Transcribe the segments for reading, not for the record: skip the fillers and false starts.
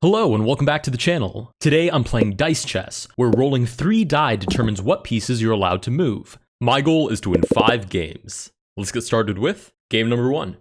Hello and welcome back to the channel. Today I'm playing Dice Chess, where rolling 3 die determines what pieces you're allowed to move. My goal is to win 5 games. Let's get started with game number 1.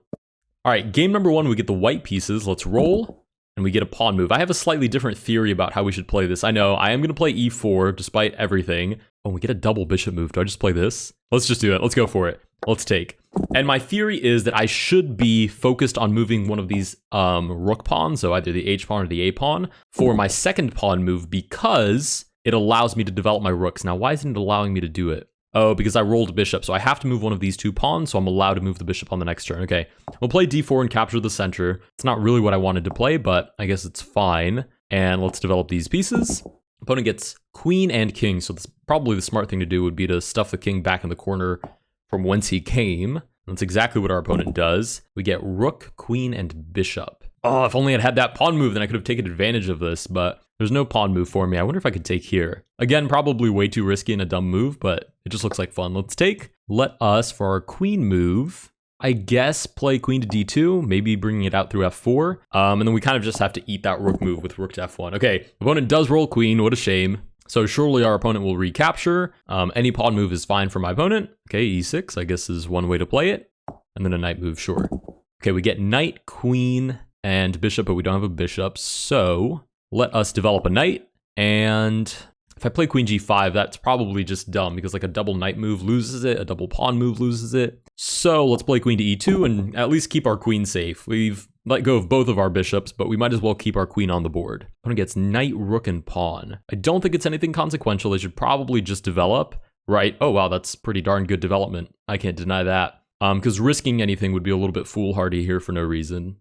Alright, game number 1 we get the white pieces, let's roll, and we get a pawn move. I have a slightly different theory about how we should play this. I know, I am going to play e4 despite everything. Oh, we get a double bishop move. Do I just play this? Let's just do it. Let's go for it. Let's take. And my theory is that I should be focused on moving one of these rook pawns, so either the h pawn or the a pawn, for my second pawn move because it allows me to develop my rooks. Now, why isn't it allowing me to do it? Oh, because I rolled a bishop, so I have to move one of these 2 pawns, so I'm allowed to move the bishop on the next turn. Okay, we'll play d4 and capture the center. It's not really what I wanted to play, but I guess it's fine. And let's develop these pieces. Opponent gets queen and king, so probably the smart thing to do would be to stuff the king back in the corner from whence he came. That's exactly what our opponent does. We get rook, queen, and bishop. Oh, if only I'd had that pawn move, then I could have taken advantage of this, but there's no pawn move for me. I wonder if I could take here. Again, probably way too risky and a dumb move, but it just looks like fun. Let's take. Let us, for our queen move, I guess play queen to d2, maybe bringing it out through f4, and then we kind of just have to eat that rook move with rook to f1. Okay, opponent does roll queen, what a shame. So surely our opponent will recapture. Any pawn move is fine for my opponent. Okay, e6, I guess is one way to play it. And then a knight move, sure. Okay, we get knight, queen, and bishop, but we don't have a bishop. So let us develop a knight. And if I play queen g5, that's probably just dumb because like a double knight move loses it, a double pawn move loses it. So let's play queen to e2 and at least keep our queen safe. We've let go of both of our bishops, but we might as well keep our queen on the board. Opponent gets knight, rook, and pawn. I don't think it's anything consequential. They should probably just develop, right? Oh, wow, that's pretty darn good development. I can't deny that. Because risking anything would be a little bit foolhardy here for no reason.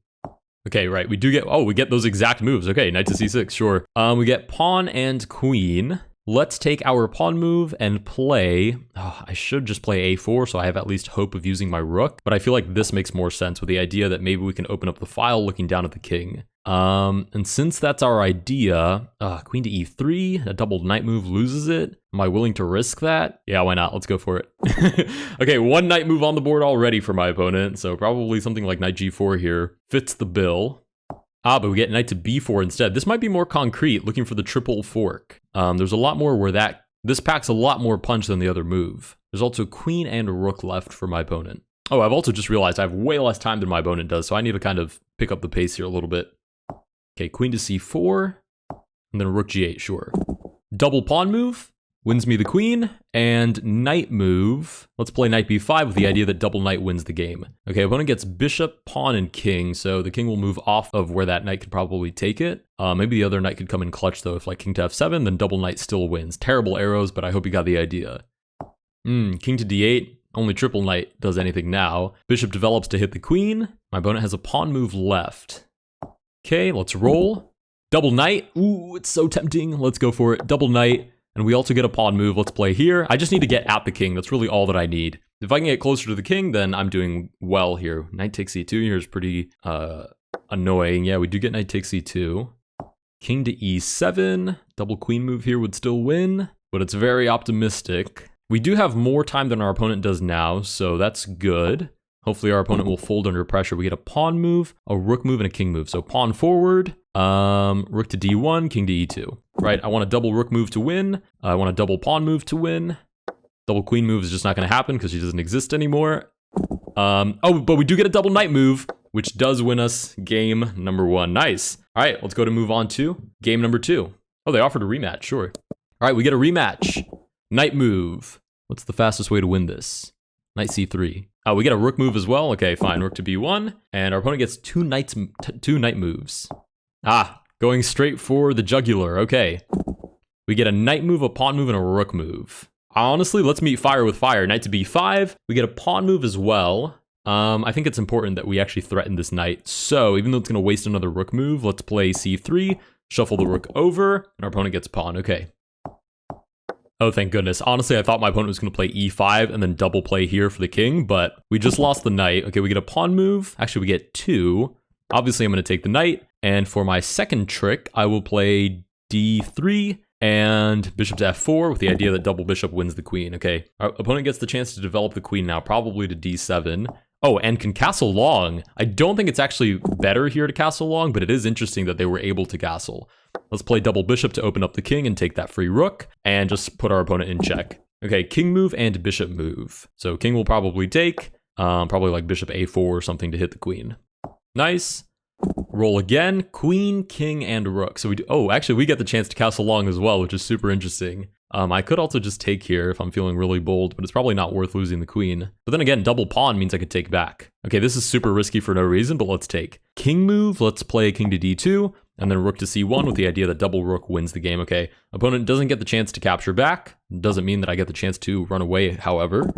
Okay, right, we get those exact moves. Okay, knight to c6, sure. We get pawn and queen. Let's take our pawn move and play. Oh, I should just play a4 so I have at least hope of using my rook, but I feel like this makes more sense with the idea that maybe we can open up the file looking down at the king. And since that's our idea, queen to e3, a double knight move loses it. Am I willing to risk that? Yeah, why not? Let's go for it. Okay, 1 knight move on the board already for my opponent, so probably something like knight g4 here fits the bill. Ah, but we get knight to b4 instead. This might be more concrete, looking for the triple fork. There's a lot more where this packs a lot more punch than the other move. There's also queen and rook left for my opponent. Oh, I've also just realized I have way less time than my opponent does, so I need to kind of pick up the pace here a little bit. Okay, queen to c4, and then rook g8, sure. Double pawn move, wins me the queen, and knight move. Let's play knight b5 with the idea that double knight wins the game. Okay, opponent gets bishop, pawn, and king, so the king will move off of where that knight could probably take it. Maybe the other knight could come in clutch, though. If like king to f7, then double knight still wins. Terrible arrows, but I hope you got the idea. King to d8, only triple knight does anything now. Bishop develops to hit the queen. My opponent has a pawn move left. Okay, let's roll. Double knight. Ooh, it's so tempting. Let's go for it. Double knight. And we also get a pawn move. Let's play here. I just need to get at the king. That's really all that I need. If I can get closer to the king, then I'm doing well here. Knight takes e2 here is pretty annoying. Yeah, we do get knight takes e2. King to e7. Double queen move here would still win, but it's very optimistic. We do have more time than our opponent does now, so that's good. Hopefully our opponent will fold under pressure. We get a pawn move, a rook move, and a king move. So pawn forward, rook to d1, king to e2. Right, I want a double rook move to win. I want a double pawn move to win. Double queen move is just not going to happen because she doesn't exist anymore. Oh, but we do get a double knight move, which does win us game number 1. Nice. All right, let's go to move on to game number 2. Oh, they offered a rematch, sure. All right, we get a rematch. Knight move. What's the fastest way to win this? Knight c3. Oh, we get a rook move as well. Okay, fine. Rook to b1. And our opponent gets 2 knight moves. Ah, going straight for the jugular. Okay. We get a knight move, a pawn move, and a rook move. Honestly, let's meet fire with fire. Knight to b5. We get a pawn move as well. I think it's important that we actually threaten this knight. So even though it's going to waste another rook move, let's play c3, shuffle the rook over, and our opponent gets pawn. Okay. Oh, thank goodness. Honestly, I thought my opponent was going to play e5 and then double play here for the king, but we just lost the knight. Okay, we get a pawn move. Actually, we get 2. Obviously, I'm going to take the knight. And for my second trick, I will play d3 and bishop to f4 with the idea that double bishop wins the queen. Okay, our opponent gets the chance to develop the queen now, probably to d7. Oh, and can castle long. I don't think it's actually better here to castle long, but it is interesting that they were able to castle. Let's play double bishop to open up the king and take that free rook, and just put our opponent in check. Okay, king move and bishop move. So king will probably take, probably like bishop a4 or something to hit the queen. Nice. Roll again, queen, king, and rook. So we do, oh, actually we get the chance to castle long as well, which is super interesting. I could also just take here if I'm feeling really bold, but it's probably not worth losing the queen. But then again, double pawn means I could take back. Okay, this is super risky for no reason, but let's take. King move, let's play king to d2, and then rook to c1 with the idea that double rook wins the game. Okay, opponent doesn't get the chance to capture back. Doesn't mean that I get the chance to run away, however.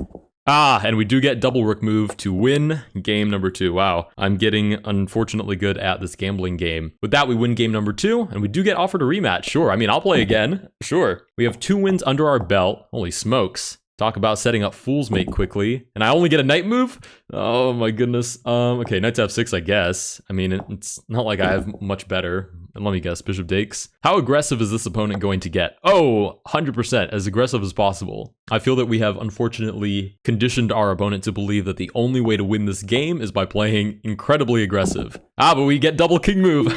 Ah, and we do get double rook move to win game number 2. Wow, I'm getting unfortunately good at this gambling game. With that, we win game number 2, and we do get offered a rematch. Sure, I mean, I'll play again. Sure. We have 2 wins under our belt. Holy smokes. Talk about setting up fool's mate quickly. And I only get a knight move? Oh my goodness. Okay, knight to f6, I guess. I mean, it's not like I have much better. And let me guess, bishop takes. How aggressive is this opponent going to get? Oh, 100%, as aggressive as possible. I feel that we have unfortunately conditioned our opponent to believe that the only way to win this game is by playing incredibly aggressive. Ah, but we get double king move.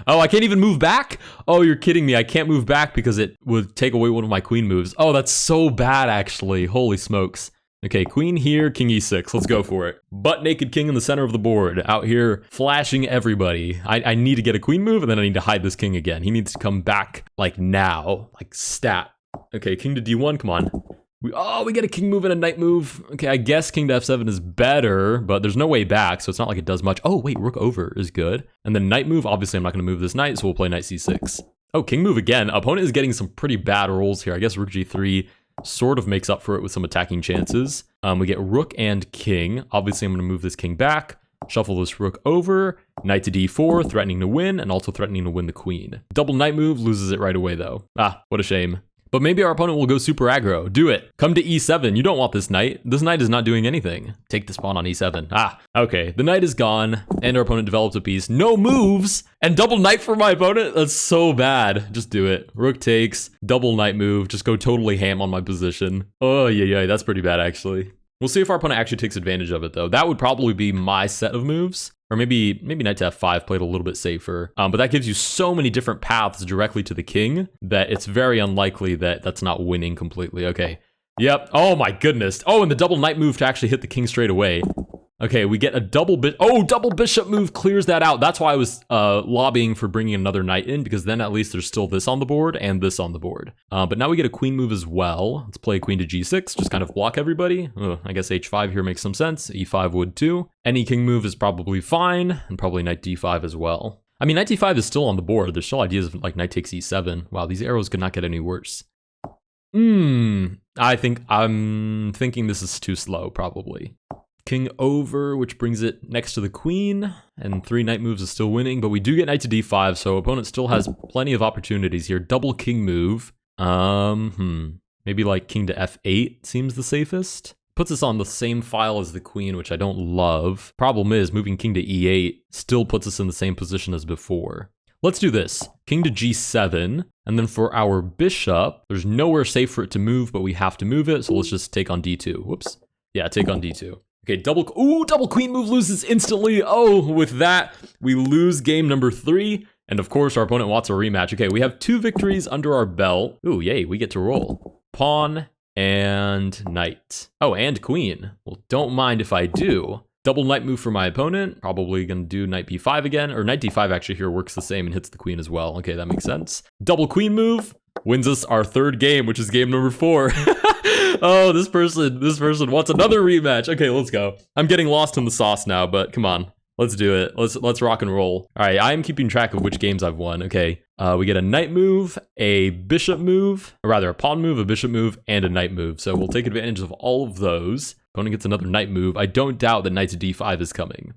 Oh, I can't even move back? Oh, you're kidding me. I can't move back because it would take away one of my queen moves. Oh, that's so bad, actually. Holy smokes. Okay, queen here, king e6. Let's go for it. Butt naked king in the center of the board, out here flashing everybody. I need to get a queen move, and then I need to hide this king again. He needs to come back, like, now. Like, stat. Okay, king to d1, come on. We get a king move and a knight move. Okay, I guess king to f7 is better, but there's no way back, so it's not like it does much. Oh, wait, rook over is good. And then knight move, obviously I'm not going to move this knight, so we'll play knight c6. Oh, king move again. Opponent is getting some pretty bad rolls here. I guess rook g3 sort of makes up for it with some attacking chances. We get rook and king. Obviously, I'm going to move this king back, shuffle this rook over, knight to d4, threatening to win, and also threatening to win the queen. Double knight move, loses it right away, though. Ah, what a shame. But maybe our opponent will go super aggro. Do it. Come to e7. You don't want this knight. This knight is not doing anything. Take the pawn on e7. Ah, okay. The knight is gone, and our opponent develops a piece. No moves, and double knight for my opponent? That's so bad. Just do it. Rook takes, double knight move. Just go totally ham on my position. Oh, yeah, that's pretty bad, actually. We'll see if our opponent actually takes advantage of it, though. That would probably be my set of moves. Or maybe knight to f5 played a little bit safer. But that gives you so many different paths directly to the king that it's very unlikely that that's not winning completely. Okay. Yep. Oh my goodness. Oh, and the double knight move to actually hit the king straight away. Okay, we get a double bishop move clears that out. That's why I was lobbying for bringing another knight in, because then at least there's still this on the board and this on the board. But now we get a queen move as well. Let's play queen to g6, just kind of block everybody. I guess h5 here makes some sense. e5 would too. Any king move is probably fine, and probably knight d5 as well. I mean, knight d5 is still on the board. There's still ideas of like knight takes e7. Wow, these arrows could not get any worse. I'm thinking this is too slow, probably. King over, which brings it next to the queen, and 3 knight moves is still winning, but we do get knight to d5, so opponent still has plenty of opportunities here. Double king move. Maybe like king to f8 seems the safest. Puts us on the same file as the queen, which I don't love. Problem is, moving king to e8 still puts us in the same position as before. Let's do this. King to g7, and then for our bishop, there's nowhere safe for it to move, but we have to move it, so let's just take on d2. Whoops. Yeah, take on d2. Okay, double queen move loses instantly. Oh, with that, we lose game number 3. And of course, our opponent wants a rematch. Okay, we have 2 victories under our belt. Ooh, yay, we get to roll. Pawn and knight. Oh, and queen. Well, don't mind if I do. Double knight move for my opponent. Probably gonna do knight b5 again. Or knight d5 actually here works the same and hits the queen as well. Okay, that makes sense. Double queen move wins us our 3rd game, which is game number 4. Oh, this person wants another rematch. Okay, let's go. I'm getting lost in the sauce now, but come on. Let's do it. Let's rock and roll. All right, I am keeping track of which games I've won. Okay, we get a knight move, a bishop move, or rather a pawn move, a bishop move, and a knight move. So we'll take advantage of all of those. Opponent gets another knight move. I don't doubt that knight to d5 is coming.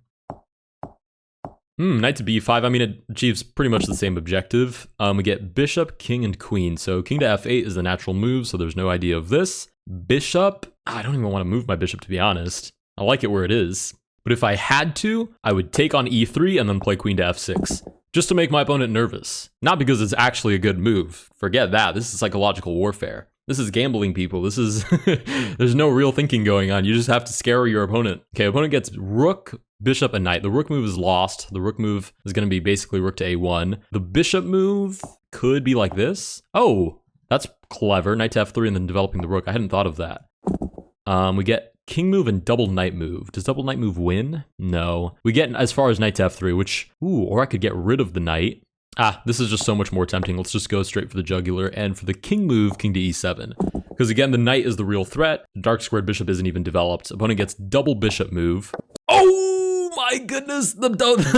Knight to b5, I mean, it achieves pretty much the same objective. We get bishop, king, and queen. So king to f8 is the natural move, so there's no idea of this. Bishop, I don't even want to move my bishop, to be honest. I like it where it is. But if I had to, I would take on e3 and then play queen to f6. Just to make my opponent nervous. Not because it's actually a good move. Forget that, this is psychological warfare. This is gambling, people. This is there's no real thinking going on. You just have to scare your opponent. Okay, opponent gets rook, bishop, and knight. The rook move is lost. The rook move is going to be basically rook to a1. The bishop move could be like this. Oh, that's clever. Knight to f3 and then developing the rook. I hadn't thought of that. We get king move and double knight move. Does double knight move win? No. We get as far as knight to f3, which, ooh, or I could get rid of the knight. Ah, this is just so much more tempting. Let's just go straight for the jugular. And for the king move, king to e7. Because again, the knight is the real threat. The dark squared bishop isn't even developed. Opponent gets double bishop move. Oh my goodness, the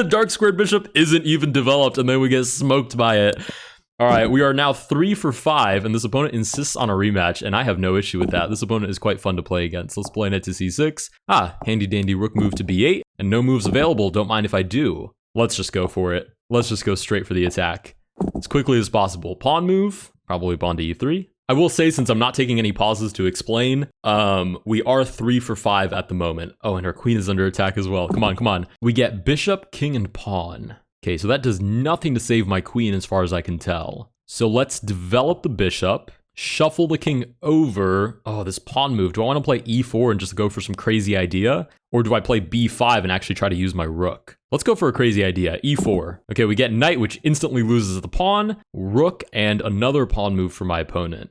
dark squared bishop isn't even developed, and then we get smoked by it. All right, we are now 3 for 5, and this opponent insists on a rematch, and I have no issue with that. This opponent is quite fun to play against. Let's play knight to c6. Ah, handy dandy rook move to b8, and no moves available. Don't mind if I do. Let's just go for it. Let's just go straight for the attack as quickly as possible. Pawn move, probably pawn to e3. I will say, since I'm not taking any pauses to explain, we are 3 for 5 at the moment. Oh, and our queen is under attack as well. Come on, come on. We get bishop, king, and pawn. Okay, so that does nothing to save my queen as far as I can tell. So let's develop the bishop, shuffle the king over. Oh, this pawn move. Do I want to play e4 and just go for some crazy idea? Or do I play b5 and actually try to use my rook? Let's go for a crazy idea, e4. Okay, we get knight, which instantly loses the pawn, rook, and another pawn move for my opponent.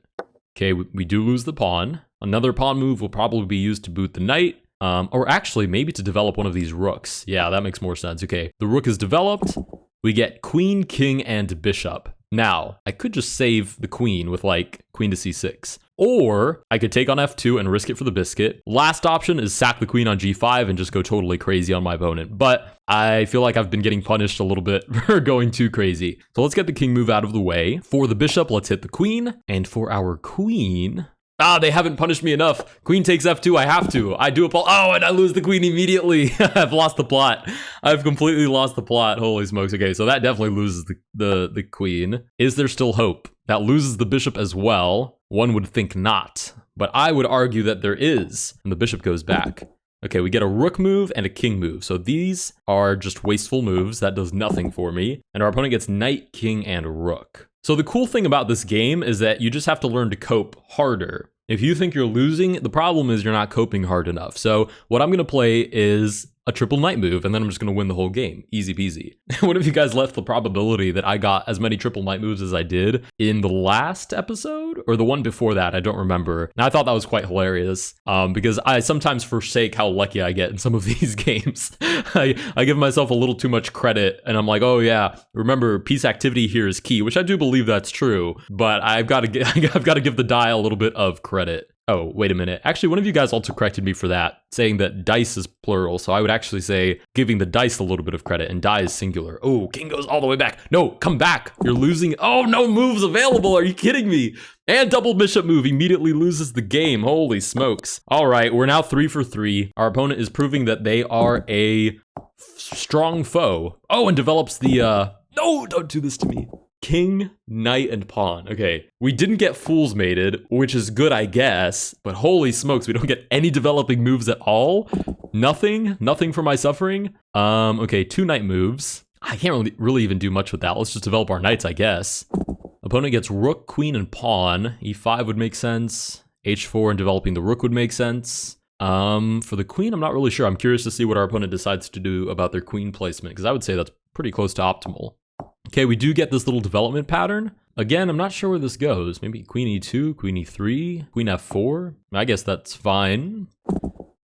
Okay, we do lose the pawn. Another pawn move will probably be used to boot the knight. Or actually, maybe to develop one of these rooks. Yeah, that makes more sense. Okay, the rook is developed. We get queen, king, and bishop. Now, I could just save the queen with, like, queen to c6. Or I could take on f2 and risk it for the biscuit. Last option is sack the queen on g5 and just go totally crazy on my opponent. But I feel like I've been getting punished a little bit for going too crazy. So let's get the king move out of the way. For the bishop, let's hit the queen. And for our queen... Ah, they haven't punished me enough. Queen takes f2, I have to. I do oh, and I lose the queen immediately. I've lost the plot. I've completely lost the plot. Holy smokes. Okay, so that definitely loses the queen. Is there still hope? That loses the bishop as well. One would think not, but I would argue that there is, and the bishop goes back. Okay, we get a rook move and a king move. So these are just wasteful moves. That does nothing for me. And our opponent gets knight, king, and rook. So the cool thing about this game is that you just have to learn to cope harder. If you think you're losing, the problem is you're not coping hard enough. So what I'm going to play is a triple knight move, and then I'm just going to win the whole game. Easy peasy. What if you guys left the probability that I got as many triple knight moves as I did in the last episode? Or the one before that? I don't remember. And I thought that was quite hilarious because I sometimes forsake how lucky I get in some of these games. I give myself a little too much credit, and I'm like, oh yeah, remember, piece activity here is key, which I do believe that's true, but I've got to give the die a little bit of credit. Oh, wait a minute. Actually, one of you guys also corrected me for that, saying that dice is plural. So I would actually say giving the dice a little bit of credit, and die is singular. Oh, king goes all the way back. No, come back. You're losing. Oh, no moves available. Are you kidding me? And double bishop move immediately loses the game. Holy smokes. All right, we're now 3 for 3. Our opponent is proving that they are a strong foe. Oh, and develops the, no, don't do this to me. King, knight, and pawn. Okay, we didn't get fool's mated, which is good, I guess, but holy smokes, we don't get any developing moves at all. Nothing for my suffering. Okay, 2 knight moves. I can't really even do much with that. Let's just develop our knights, I guess. Opponent gets rook, queen, and pawn. e5 would make sense. h4 and developing the rook would make sense. For the queen, I'm not really sure. I'm curious to see what our opponent decides to do about their queen placement, because I would say that's pretty close to optimal. Okay, we do get this little development pattern. Again, I'm not sure where this goes. Maybe queen e2, queen e3, queen f4. I guess that's fine.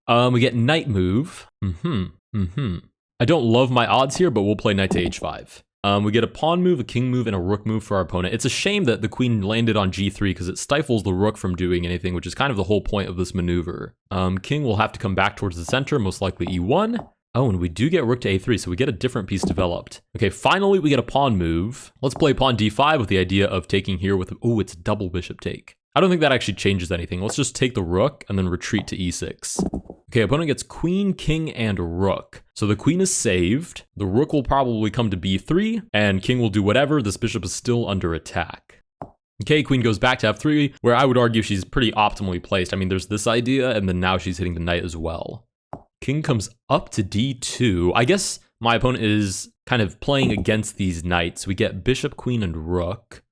We get knight move. I don't love my odds here, but we'll play knight to h5. We get a pawn move, a king move, and a rook move for our opponent. It's a shame that the queen landed on g3 because it stifles the rook from doing anything, which is kind of the whole point of this maneuver. King will have to come back towards the center, most likely e1. Oh, and we do get rook to a3, so we get a different piece developed. Okay, finally we get a pawn move. Let's play pawn d5 with the idea of taking here with, oh, it's a double bishop take. I don't think that actually changes anything. Let's just take the rook and then retreat to e6. Okay, opponent gets queen, king, and rook. So the queen is saved. The rook will probably come to b3, and king will do whatever. This bishop is still under attack. Okay, queen goes back to f3, where I would argue she's pretty optimally placed. I mean, there's this idea, and then now she's hitting the knight as well. King comes up to d2. I guess my opponent is kind of playing against these knights. We get bishop, queen, and rook.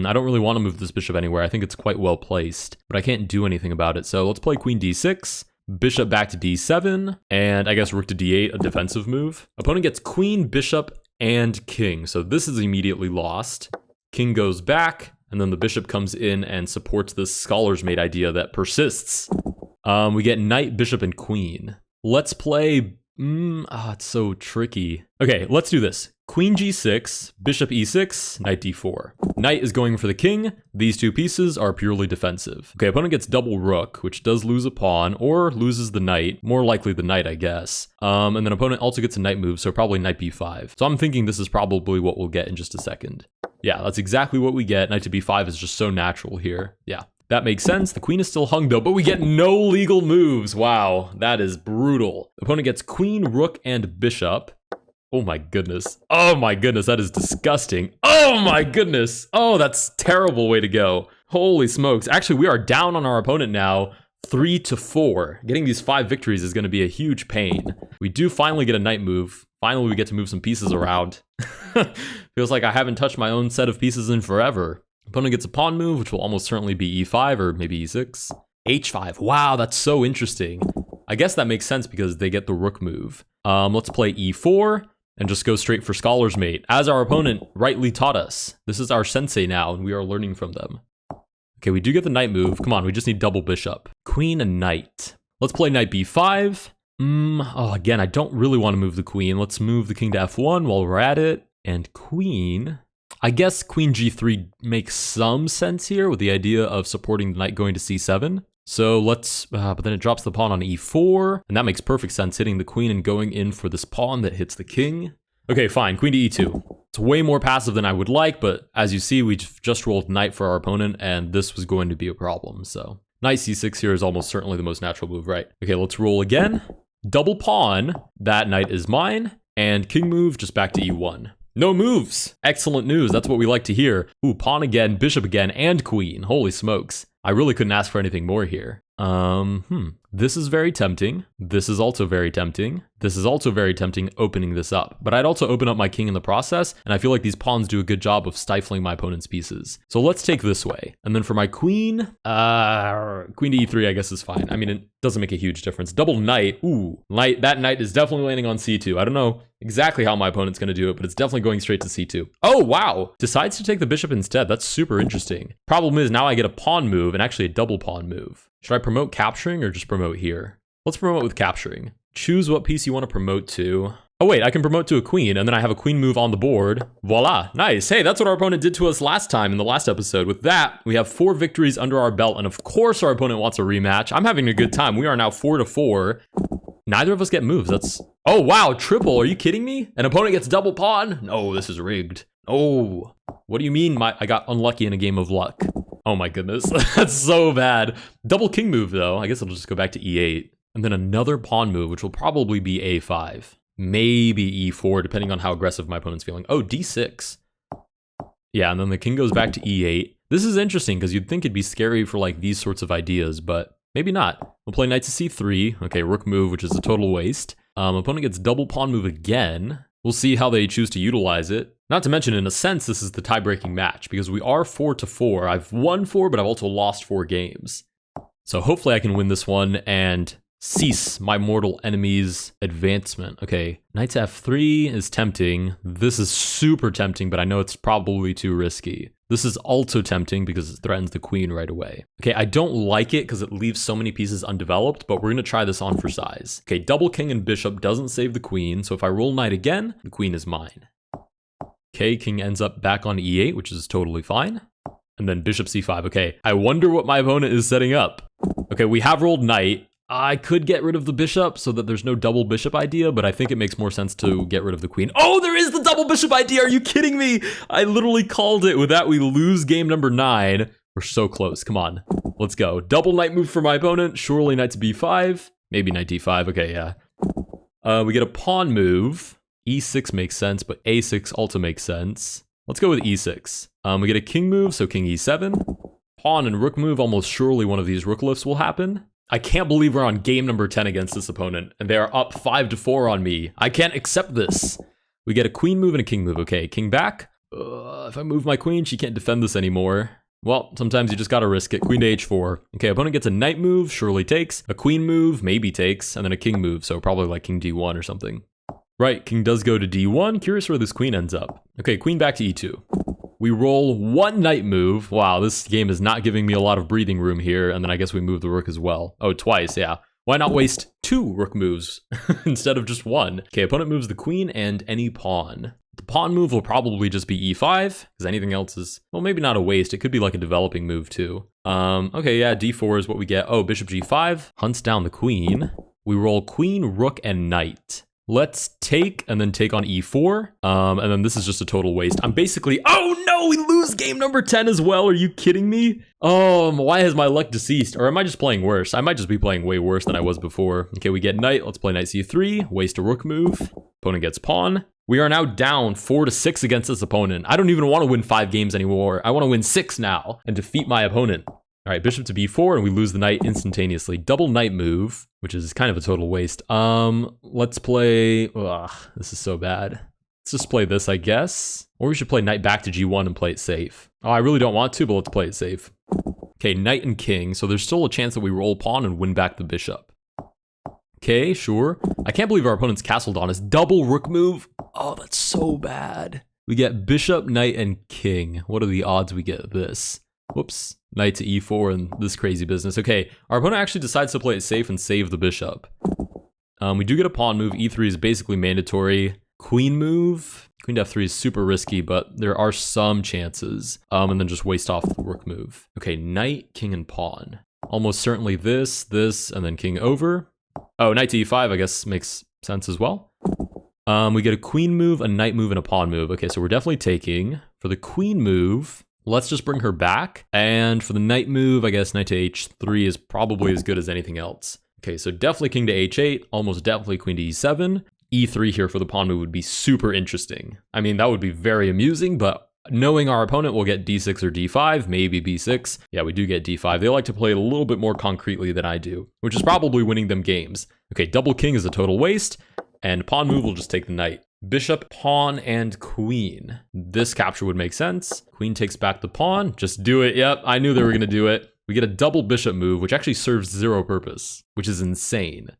I don't really want to move this bishop anywhere. I think it's quite well placed, but I can't do anything about it. So let's play queen d6, bishop back to d7, and I guess rook to d8, a defensive move. Opponent gets queen, bishop, and king. So this is immediately lost. King goes back, and then the bishop comes in and supports this scholar's mate idea that persists. We get knight, bishop, and queen. Let's play... it's so tricky. Okay, let's do this. Queen g6, bishop e6, knight d4. Knight is going for the king. These two pieces are purely defensive. Okay, opponent gets double rook, which does lose a pawn, or loses the knight. More likely the knight, I guess. And then opponent also gets a knight move, so probably knight b5. So I'm thinking this is probably what we'll get in just a second. Yeah, that's exactly what we get. Knight to b5 is just so natural here. Yeah. That makes sense. The queen is still hung though, but we get no legal moves. Wow, that is brutal. Opponent gets queen, rook, and bishop. Oh my goodness. Oh my goodness, that is disgusting. Oh my goodness. Oh, that's a terrible way to go. Holy smokes. Actually, we are down on our opponent now, 3-4. Getting these 5 victories is going to be a huge pain. We do finally get a knight move. Finally, we get to move some pieces around. Feels like I haven't touched my own set of pieces in forever. Opponent gets a pawn move, which will almost certainly be e5 or maybe e6. h5. Wow, that's so interesting. I guess that makes sense because they get the rook move. Let's play e4 and just go straight for scholar's mate, as our opponent rightly taught us. This is our sensei now, and we are learning from them. Okay, we do get the knight move. Come on, we just need double bishop. Queen and knight. Let's play knight b5. Again, I don't really want to move the queen. Let's move the king to f1 while we're at it. And queen... I guess queen g3 makes some sense here with the idea of supporting the knight going to c7. So let's, but then it drops the pawn on e4, and that makes perfect sense, hitting the queen and going in for this pawn that hits the king. Okay, fine, queen to e2. It's way more passive than I would like, but as you see, we just rolled knight for our opponent, and this was going to be a problem, so. Knight c6 here is almost certainly the most natural move, right? Okay, let's roll again. Double pawn, that knight is mine, and king move just back to e1. No moves. Excellent news. That's what we like to hear. Ooh, pawn again, bishop again, and queen. Holy smokes. I really couldn't ask for anything more here. This is very tempting. This is also very tempting. This is also very tempting, opening this up. But I'd also open up my king in the process, and I feel like these pawns do a good job of stifling my opponent's pieces. So let's take this way. And then for my queen, queen to e3 I guess is fine. I mean, it doesn't make a huge difference. Double knight, ooh, that knight is definitely landing on c2. I don't know exactly how my opponent's gonna do it, but it's definitely going straight to c2. Oh, wow, decides to take the bishop instead. That's super interesting. Problem is now I get a pawn move and actually a double pawn move. Should I promote capturing or just promote here? Let's promote with capturing. Choose what piece you want to promote to. Oh wait, I can promote to a queen, and then I have a queen move on the board. Voila, nice. Hey, that's what our opponent did to us last time in the last episode. With that, we have 4 victories under our belt, and of course our opponent wants a rematch. I'm having a good time. We are now 4-4. Neither of us get moves. That's... Oh wow, triple. Are you kidding me? An opponent gets double pawn? No, this is rigged. Oh, what do you mean I got unlucky in a game of luck? Oh my goodness, that's so bad. Double king move though. I guess I'll just go back to e8. And then another pawn move, which will probably be a5. Maybe e4, depending on how aggressive my opponent's feeling. Oh, d6. Yeah, and then the king goes back to e8. This is interesting because you'd think it'd be scary for like these sorts of ideas, but maybe not. We'll play knight to c3. Okay, rook move, which is a total waste. Opponent gets double pawn move again. We'll see how they choose to utilize it. Not to mention, in a sense, this is the tie-breaking match because we are 4-4. I've won 4, but I've also lost 4 games. So hopefully I can win this one and cease my mortal enemy's advancement. Okay, knight to f3 is tempting. This is super tempting, but I know it's probably too risky. This is also tempting because it threatens the queen right away. Okay, I don't like it because it leaves so many pieces undeveloped, but we're gonna try this on for size. Okay, double king and bishop doesn't save the queen, so if I roll knight again, the queen is mine. Okay, king ends up back on e8, which is totally fine. And then bishop c5. Okay, I wonder what my opponent is setting up. Okay, we have rolled knight. I could get rid of the bishop so that there's no double bishop idea, but I think it makes more sense to get rid of the queen. Oh, there is the double bishop idea. Are you kidding me? I literally called it. With that, we lose game number 9. We're so close. Come on. Let's go. Double knight move for my opponent. Surely knight to b5. Maybe knight d5. Okay, yeah. We get a pawn move. e6 makes sense, but a6 also makes sense. Let's go with e6. We get a king move, so king e7. Pawn and rook move. Almost surely one of these rook lifts will happen. I can't believe we're on game number 10 against this opponent, and they are up 5-4 on me. I can't accept this. We get a queen move and a king move. Okay, king back. If I move my queen, she can't defend this anymore. Well, sometimes you just gotta risk it. Queen to h4. Okay, opponent gets a knight move, surely takes. A queen move, maybe takes. And then a king move, so probably like king d1 or something. Right, king does go to d1. Curious where this queen ends up. Okay, queen back to e2. We roll one knight move. Wow, this game is not giving me a lot of breathing room here. And then I guess we move the rook as well. Oh, twice, yeah. Why not waste 2 rook moves instead of just 1? Okay, opponent moves the queen and any pawn. The pawn move will probably just be e5, because anything else is, well, maybe not a waste. It could be like a developing move too. Okay, yeah, d4 is what we get. Oh, bishop g5, hunts down the queen. We roll queen, rook, and knight. Let's take, and then take on e4. And then this is just a total waste. I'm basically, oh no, we lose game number 10 as well. Are you kidding me? Why has my luck deceased? Or am I just playing worse? I might just be playing way worse than I was before. Okay, we get knight. Let's play knight c3, waste a rook move. Opponent gets pawn. We are now down 4-6 against this opponent. I don't even want to win 5 games anymore. I want to win 6 now and defeat my opponent. All right, bishop to b4, and we lose the knight instantaneously. Double knight move, which is kind of a total waste. Let's play, this is so bad. Let's just play this, I guess. Or we should play knight back to g1 and play it safe. Oh, I really don't want to, but let's play it safe. Okay, knight and king, so there's still a chance that we roll pawn and win back the bishop. Okay, sure. I can't believe our opponent's castled on us. Double rook move. Oh, that's so bad. We get bishop, knight, and king. What are the odds we get this? Whoops. Knight to e4 and this crazy business. Okay, our opponent actually decides to play it safe and save the bishop. We do get a pawn move. e3 is basically mandatory. Queen move. Queen to f3 is super risky, but there are some chances. And then just waste off the rook move. Okay, knight, king, and pawn. Almost certainly this, and then king over. Oh, knight to e5, I guess, makes sense as well. We get a queen move, a knight move, and a pawn move. Okay, so we're definitely taking. For the queen move, let's just bring her back. And for the knight move, I guess knight to h3 is probably as good as anything else. Okay, so definitely king to h8, almost definitely queen to e7. e3 here for the pawn move would be super interesting. I mean, that would be very amusing, but knowing our opponent will get d6 or d5, maybe b6. Yeah, we do get d5. They like to play it a little bit more concretely than I do, which is probably winning them games. Okay, double king is a total waste, and pawn move will just take the knight. Bishop, pawn, and queen. This capture would make sense. Queen takes back the pawn. Just do it. Yep, I knew they were going to do it. We get a double bishop move, which actually serves 0 purpose, which is insane.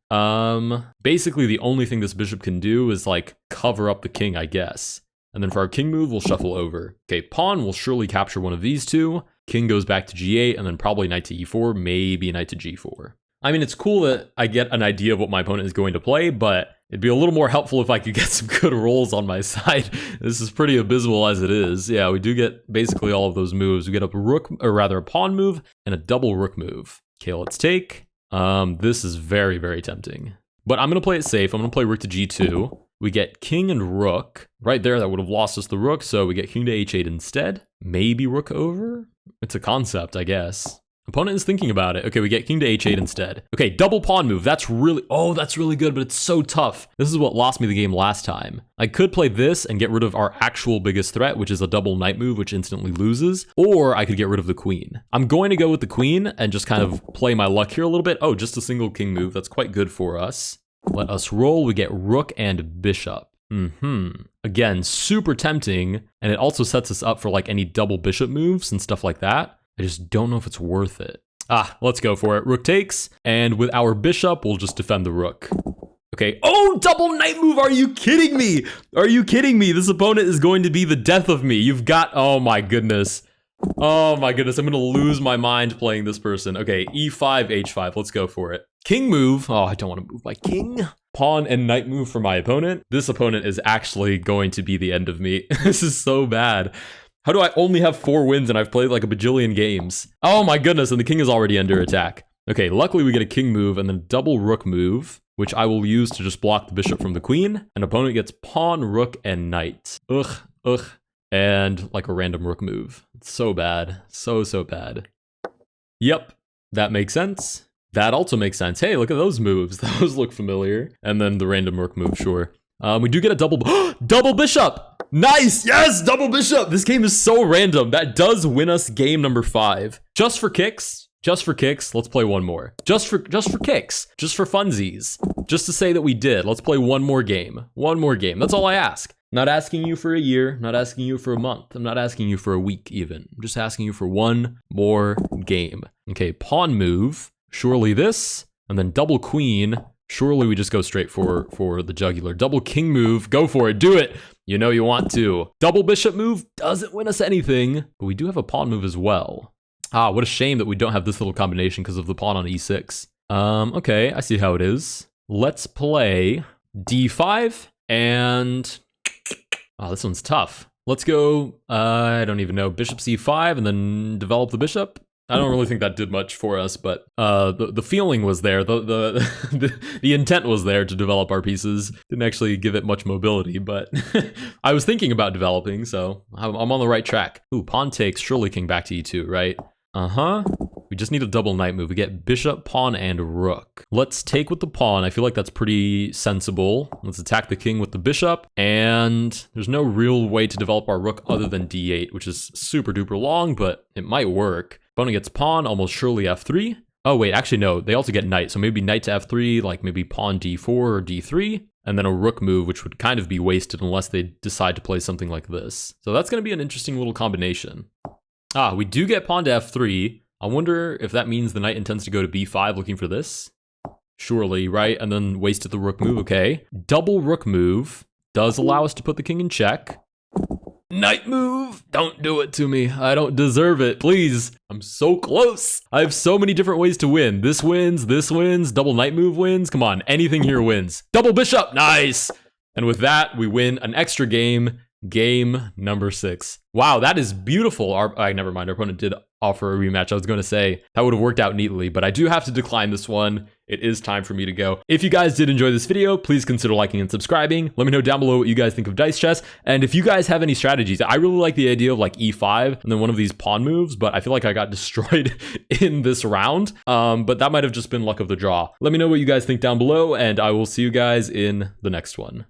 Basically, the only thing this bishop can do is, like, cover up the king, I guess. And then for our king move, we'll shuffle over. Okay, pawn will surely capture one of these two. King goes back to g8, and then probably knight to e4, maybe knight to g4. I mean, it's cool that I get an idea of what my opponent is going to play, but it'd be a little more helpful if I could get some good rolls on my side. This is pretty abysmal as it is. Yeah, we do get basically all of those moves. We get a rook, or rather a pawn move, and a double rook move. Okay, let's take. This is very, very tempting. But I'm going to play it safe. I'm going to play rook to g2. We get king and rook. Right there, that would have lost us the rook, so we get king to h8 instead. Maybe rook over? It's a concept, I guess. Opponent is thinking about it. Okay, we get king to h8 instead. Okay, double pawn move. That's really good, but it's so tough. This is what lost me the game last time. I could play this and get rid of our actual biggest threat, which is a double knight move, which instantly loses, or I could get rid of the queen. I'm going to go with the queen and just kind of play my luck here a little bit. Oh, just a single king move. That's quite good for us. Let us roll. We get rook and bishop. Again, super tempting, and it also sets us up for like any double bishop moves and stuff like that. I just don't know if it's worth it. Let's go for it. Rook takes, and with our bishop, we'll just defend the rook. Okay. Oh, double knight move. Are you kidding me? Are you kidding me? This opponent is going to be the death of me. You've got, oh my goodness. Oh my goodness. I'm going to lose my mind playing this person. Okay. E5, H5. Let's go for it. King move. Oh, I don't want to move my king. Pawn and knight move for my opponent. This opponent is actually going to be the end of me. This is so bad. How do I only have 4 wins and I've played like a bajillion games? Oh my goodness, and the king is already under attack. Okay, luckily we get a king move and then double rook move, which I will use to just block the bishop from the queen. And opponent gets pawn, rook, and knight. Ugh. And like a random rook move. It's so bad. So bad. Yep, that makes sense. That also makes sense. Hey, look at those moves. Those look familiar. And then the random rook move, sure. We do get a double bishop. Nice. Yes, double bishop. This game is so random. That does win us game number 5. Just for kicks. Let's play one more. Just for kicks. Just for funsies. Just to say that we did. Let's play one more game. That's all I ask. Not asking you for a year, not asking you for a month. I'm not asking you for a week even. I'm just asking you for one more game. Okay, pawn move. Surely this, and then double queen. Surely we just go straight for the jugular. Double king move, go for it, do it. You know you want to. Double bishop move doesn't win us anything, but we do have a pawn move as well. Ah, what a shame that we don't have this little combination because of the pawn on e6. Okay, I see how it is. Let's play d5 and... Oh, this one's tough. Let's go, I don't even know, bishop c5 and then develop the bishop. I don't really think that did much for us, but the feeling was there. The intent was there to develop our pieces. Didn't actually give it much mobility, but I was thinking about developing, so I'm on the right track. Ooh, pawn takes, surely king back to e2, right? Uh-huh. We just need a double knight move. We get bishop, pawn, and rook. Let's take with the pawn. I feel like that's pretty sensible. Let's attack the king with the bishop. And there's no real way to develop our rook other than d8, which is super duper long, but it might work. Opponent gets pawn, almost surely f3. Oh wait, actually no, they also get knight. So maybe knight to f3, like maybe pawn d4 or d3. And then a rook move, which would kind of be wasted unless they decide to play something like this. So that's going to be an interesting little combination. Ah, we do get pawn to f3. I wonder if that means the knight intends to go to b5 looking for this. Surely, right? And then wasted the rook move, okay. Double rook move does allow us to put the king in check. Knight move! Don't do it to me. I don't deserve it, please. I'm so close. I have so many different ways to win. This wins, double knight move wins. Come on, anything here wins. Double bishop, nice! And with that, we win an extra game. Game number 6. Wow, that is beautiful. Never mind, our opponent did offer a rematch. I was going to say that would have worked out neatly, but I do have to decline this one. It is time for me to go. If you guys did enjoy this video, please consider liking and subscribing. Let me know down below what you guys think of Dice Chess. And if you guys have any strategies, I really like the idea of like e5 and then one of these pawn moves, but I feel like I got destroyed in this round. But that might have just been luck of the draw. Let me know what you guys think down below, and I will see you guys in the next one.